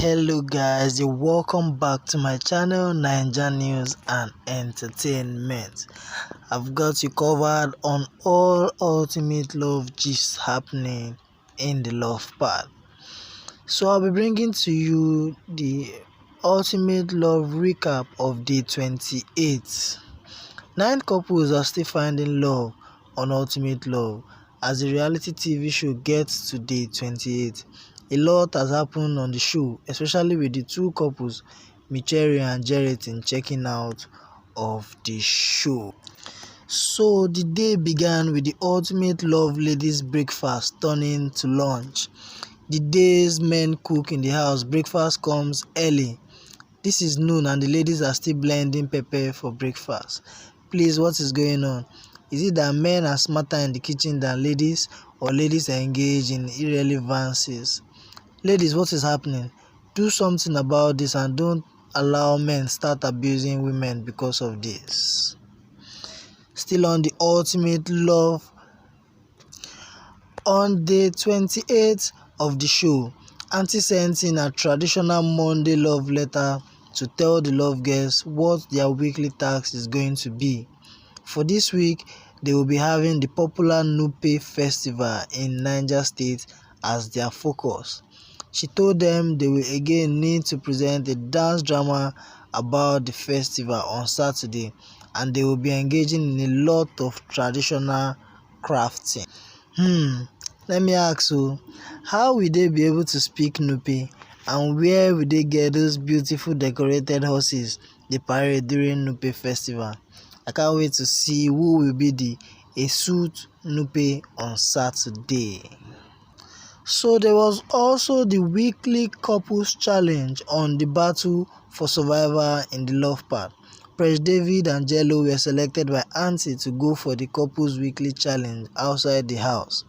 Hello guys, you're welcome back to my channel Naija News and Entertainment. I've got you covered on all ultimate love gist happening in the love part. So I'll be bringing to you the ultimate love recap of day 28. 9 couples are still finding love on Ultimate Love as the reality TV show gets to day 28. A lot has happened on the show, especially with the 2 couples, Michelle and Jerritin, checking out of the show. So the day began with the Ultimate Love ladies breakfast turning to lunch. The day's men cook in the house, breakfast comes early. This is noon and the ladies are still blending pepper for breakfast. Please, what is going on? Is it that men are smarter in the kitchen than ladies, or ladies are engaged in irrelevancies? Ladies, what is happening? Do something about this and don't allow men start abusing women because of this. Still on the Ultimate Love, on day 28 of the show, Auntie sent in a traditional Monday love letter to tell the love guests what their weekly task is going to be. For this week, they will be having the popular Nupe Festival in Niger State as their focus. She told them they will again need to present a dance drama about the festival on Saturday, and they will be engaging in a lot of traditional crafting. Let me ask you, how will they be able to speak Nupe, and where will they get those beautiful decorated horses they parade during Nupe Festival? I can't wait to see who will be the Esut Nupe on Saturday. So there was also the weekly couples challenge on the battle for survival in the love part. Prince David and Jello were selected by Auntie to go for the couples weekly challenge outside the house.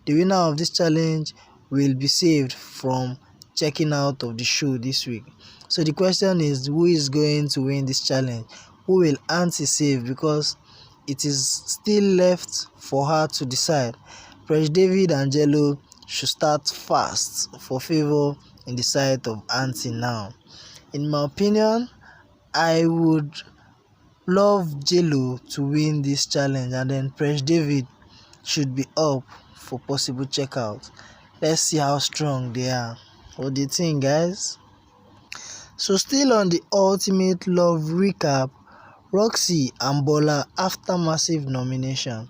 The winner of this challenge will be saved from checking out of the show this week. So the question is, who is going to win this challenge? Who will Auntie save? Because it is still left for her to decide. Prince David and Jello should start fast for favor in the sight of Auntie now. In my opinion, I would love Jello to win this challenge, and then Prince David should be up for possible checkout. Let's see how strong they are. What do you think, guys? So still on the Ultimate Love recap, Rosie and Bola after massive nomination.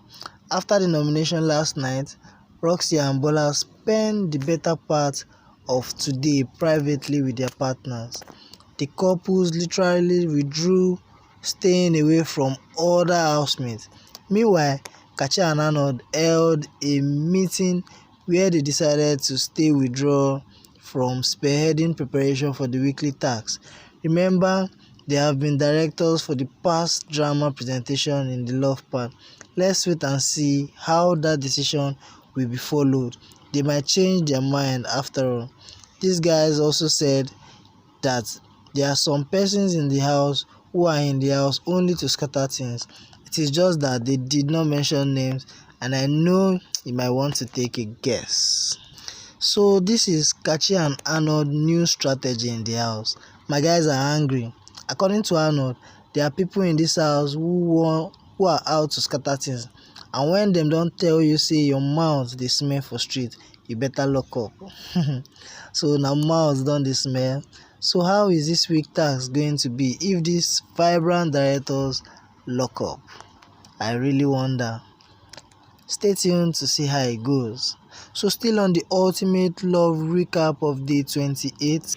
After the nomination last night, Rosie and Bola spent the better part of today privately with their partners. The couples literally withdrew, staying away from other housemates. Meanwhile, Kachi and Arnold held a meeting where they decided to stay withdraw from spearheading preparation for the weekly tasks. Remember, they have been directors for the past drama presentation in the love part. Let's wait and see how that decision will be followed. They might change their mind after all. These guys also said that there are some persons in the house who are in the house only to scatter things. It is just that they did not mention names, and I know you might want to take a guess. So this is Kachi and Arnold new strategy in the house. My guys are angry. According to Arnold, there are people in this house who are out to scatter things, and when them don't tell you say your mouth they smell for street, you better lock up. So now mouths don't they smell. So how is this week task going to be if these vibrant directors lock up? I really wonder. Stay tuned to see how it goes. So still on the Ultimate Love recap of day 28,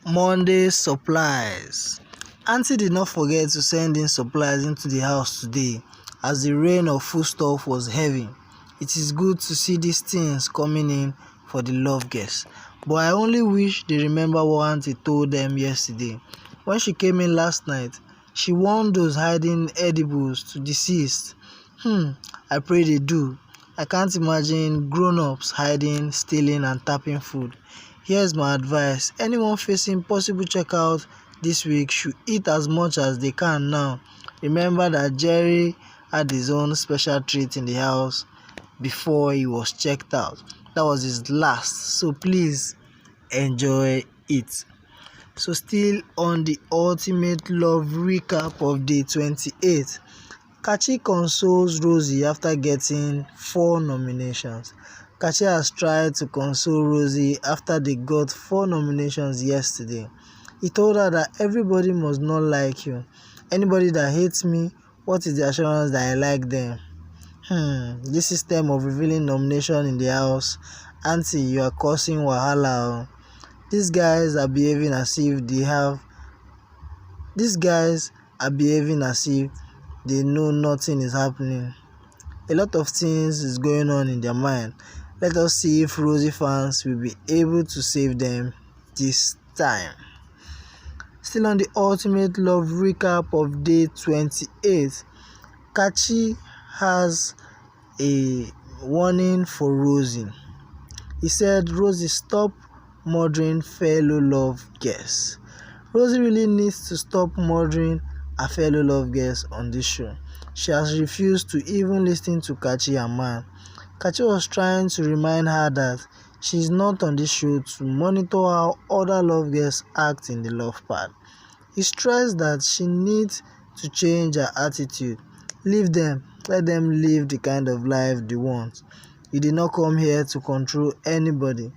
Monday supplies. Auntie did not forget to send in supplies into the house today as the rain of foodstuff was heavy. It is good to see these things coming in for the love guests. But I only wish they remember what Auntie told them yesterday. When she came in last night, she warned those hiding edibles to desist. I pray they do. I can't imagine grown-ups hiding, stealing and tapping food. Here's my advice. Anyone facing possible checkout this week should eat as much as they can now. Remember that Jerry had his own special treat in the house before he was checked out. That was his last. So please enjoy it. So still on the ultimate love recap of day 28, Kachi consoles Rosie after getting 4 nominations. Kachi has tried to console Rosie after they got 4 nominations yesterday. He told her that everybody must not like you. Anybody that hates me, what is the assurance that I like them? This system of revealing nomination in the house, auntie, you are causing wahala. These guys are behaving as if they know nothing is happening. A lot of things is going on in their mind. Let us see if Rosie fans will be able to save them this time. Still on the ultimate love recap of day 28, Kachi has a warning for Rosie. He said, Rosie, stop murdering fellow love guests. Rosie really needs to stop murdering her fellow love guests on this show. She has refused to even listen to Kachi and Man. Kachi was trying to remind her that she is not on this show to monitor how other love guests act in the love part. He stressed that she needs to change her attitude. Leave them, let them live the kind of life they want. You did not come here to control anybody.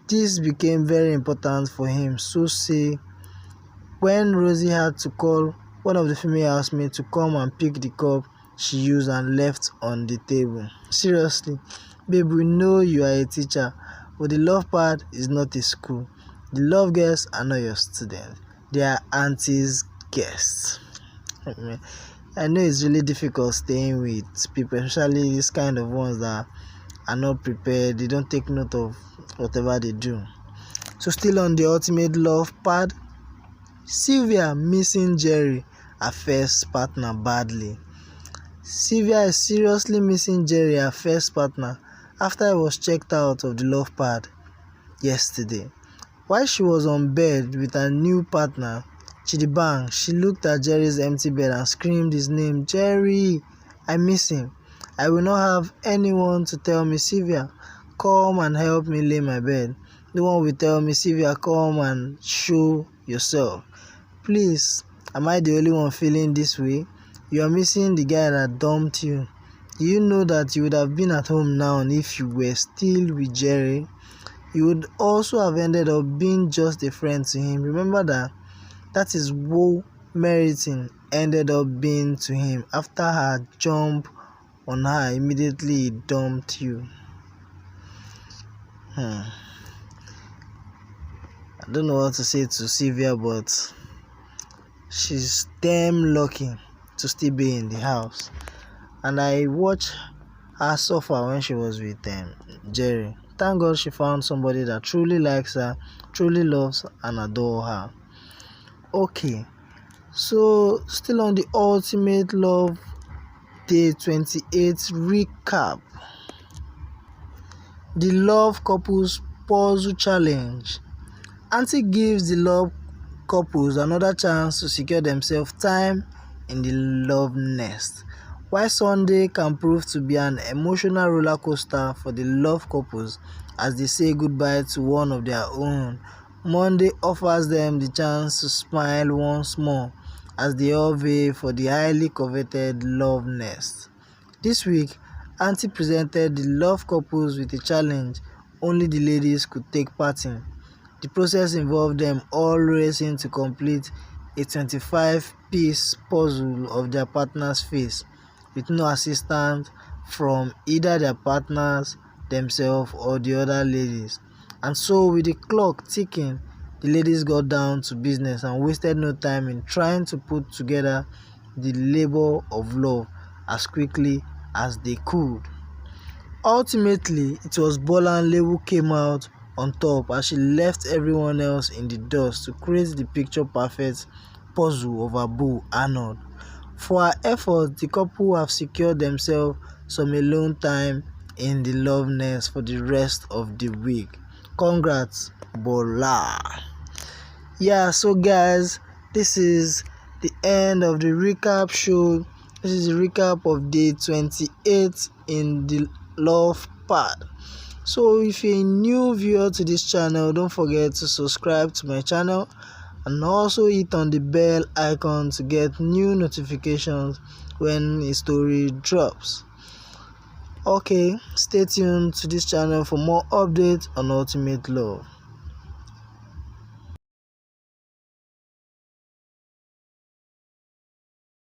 This became very important for him, so say when Rosie had to call one of the female housemates to come and pick the cup she used and left on the table. Seriously, babe, we know you are a teacher, but the love part is not a school. The love guests are not your students. They are auntie's guests. I know it's really difficult staying with people, especially these kind of ones that are not prepared. They don't take note of whatever they do. So still on the ultimate love part, Sylvia missing Jerry, her first partner, badly. Sylvia is seriously missing Jerry, her first partner, after he was checked out of the love part yesterday. While she was on bed with her new partner, Chidibang, she looked at Jerry's empty bed and screamed his name, Jerry, I miss him. I will not have anyone to tell me, Sylvia, come and help me lay my bed. No one will tell me, Sylvia, come and show yourself. Please, am I the only one feeling this way? You are missing the guy that dumped you. Do you know that you would have been at home now if you were still with Jerry? You would also have ended up being just a friend to him. Remember that? That is what Meriton ended up being to him. After her jump on her, immediately he dumped you. I don't know what to say to Sylvia, but she's damn lucky to still be in the house. And I watched her suffer when she was with Jerry. Thank God she found somebody that truly likes her, truly loves and adores her. Okay, so still on the ultimate love day 28 recap. The love couples puzzle challenge. Auntie gives the love couples another chance to secure themselves time in the love nest. While Sunday can prove to be an emotional roller coaster for the love couples as they say goodbye to one of their own, Monday offers them the chance to smile once more as they all vie for the highly coveted love nest. This week, Auntie presented the love couples with a challenge only the ladies could take part in. The process involved them all racing to complete a 25-piece puzzle of their partner's face, with no assistance from either their partners, themselves, or the other ladies. And so, with the clock ticking, the ladies got down to business and wasted no time in trying to put together the labor of love as quickly as they could. Ultimately, it was Bolanle who came out on top as she left everyone else in the dust to create the picture-perfect puzzle of her beau, Arnold. For her efforts, the couple have secured themselves some alone time in the love nest for the rest of the week. Congrats, Bola! Yeah, so guys, this is the end of the recap show. This is the recap of day 28 in the love part. So if you're a new viewer to this channel, don't forget to subscribe to my channel and also hit on the bell icon to get new notifications when a story drops. Okay, stay tuned to this channel for more updates on Ultimate Love.